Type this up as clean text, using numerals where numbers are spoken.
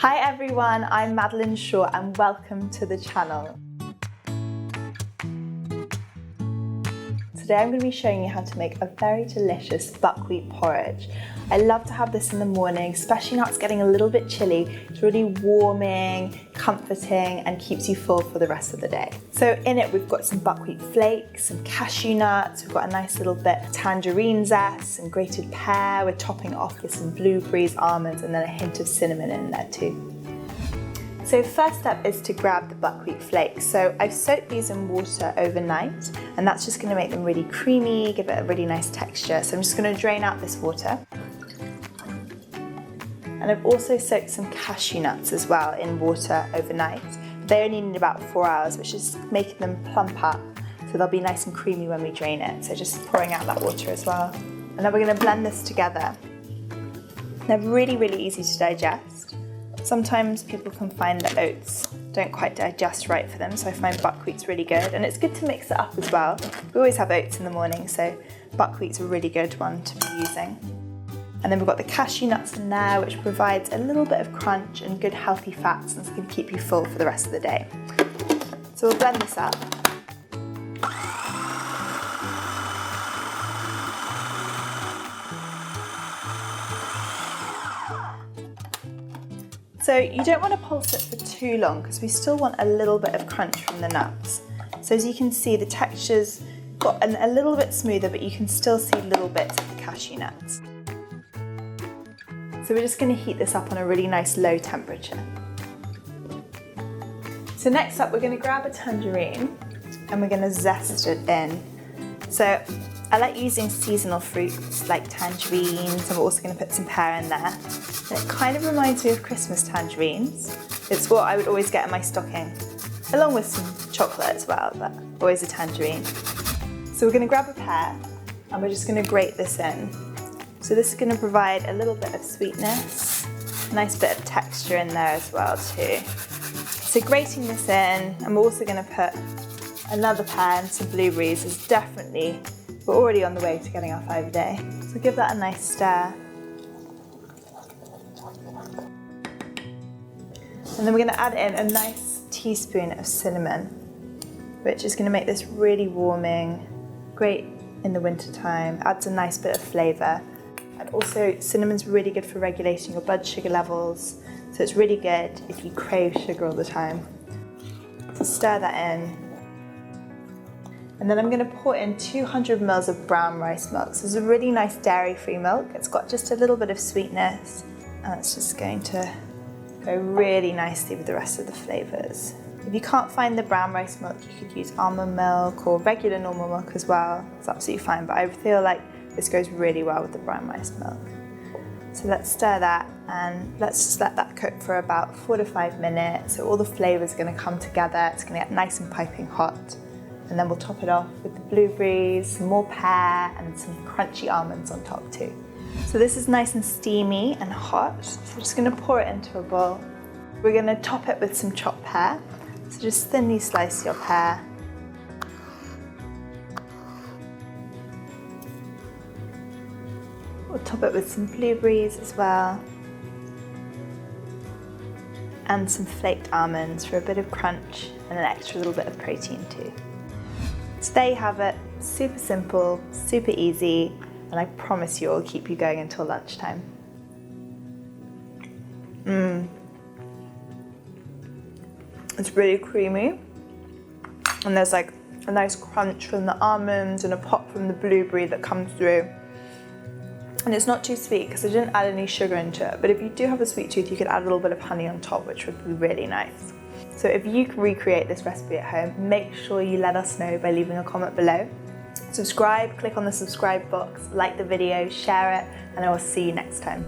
Hi everyone, I'm Madeleine Shaw and welcome to the channel. Today I'm going to be showing you how to make a very delicious buckwheat porridge. I love to have this in the morning, especially now it's getting a little bit chilly. It's really warming, comforting and keeps you full for the rest of the day. So in it we've got some buckwheat flakes, some cashew nuts, we've got a nice little bit of tangerine zest, some grated pear, we're topping it off with some blueberries, almonds and then a hint of cinnamon in there too. So first step is to grab the buckwheat flakes. So I've soaked these in water overnight and that's just going to make them really creamy, give it a really nice texture. So I'm just going to drain out this water. And I've also soaked some cashew nuts as well in water overnight. They only need about 4 hours, which is making them plump up. So they'll be nice and creamy when we drain it. So just pouring out that water as well. And then we're going to blend this together. They're really, really easy to digest. Sometimes people can find that oats don't quite digest right for them, so I find buckwheat's really good. And it's good to mix it up as well. We always have oats in the morning, so buckwheat's a really good one to be using. And then we've got the cashew nuts in there, which provides a little bit of crunch and good healthy fats, and it's going to keep you full for the rest of the day. So we'll blend this up. So you don't want to pulse it for too long because we still want a little bit of crunch from the nuts. So as you can see, the texture's got a little bit smoother, but you can still see little bits of the cashew nuts. So we're just going to heat this up on a really nice low temperature. So next up, we're going to grab a tangerine and we're going to zest it in. So I like using seasonal fruits like tangerines, and we're also going to put some pear in there. And it kind of reminds me of Christmas tangerines. It's what I would always get in my stocking, along with some chocolate as well, but always a tangerine. So we're going to grab a pear and we're just going to grate this in. So this is going to provide a little bit of sweetness, a nice bit of texture in there as well too. So grating this in, and we're also going to put another pear and some blueberries is definitely, we're already on the way to getting our fibre day. So give that a nice stir. And then we're going to add in a nice teaspoon of cinnamon, which is going to make this really warming, great in the winter time, adds a nice bit of flavour. And also cinnamon's really good for regulating your blood sugar levels, so it's really good if you crave sugar all the time. So stir that in. And then I'm going to pour in 200 ml of brown rice milk. So it's a really nice dairy-free milk. It's got just a little bit of sweetness, and it's just going to go really nicely with the rest of the flavours. If you can't find the brown rice milk, you could use almond milk or regular normal milk as well. It's absolutely fine, but I feel like this goes really well with the brown rice milk. So let's stir that and let's just let that cook for about 4 to 5 minutes. So all the flavours are going to come together. It's going to get nice and piping hot. And then we'll top it off with the blueberries, some more pear and some crunchy almonds on top too. So this is nice and steamy and hot. So we're just going to pour it into a bowl. We're going to top it with some chopped pear. So just thinly slice your pear. We'll top it with some blueberries as well. And some flaked almonds for a bit of crunch and an extra little bit of protein too. So there you have it, super simple, super easy, and I promise you it'll keep you going until lunchtime. It's really creamy, and there's like a nice crunch from the almonds and a pop from the blueberry that comes through. And it's not too sweet because I didn't add any sugar into it, but if you do have a sweet tooth, you could add a little bit of honey on top, which would be really nice. So if you can recreate this recipe at home, make sure you let us know by leaving a comment below. Subscribe, click on the subscribe box, like the video, share it, and I will see you next time.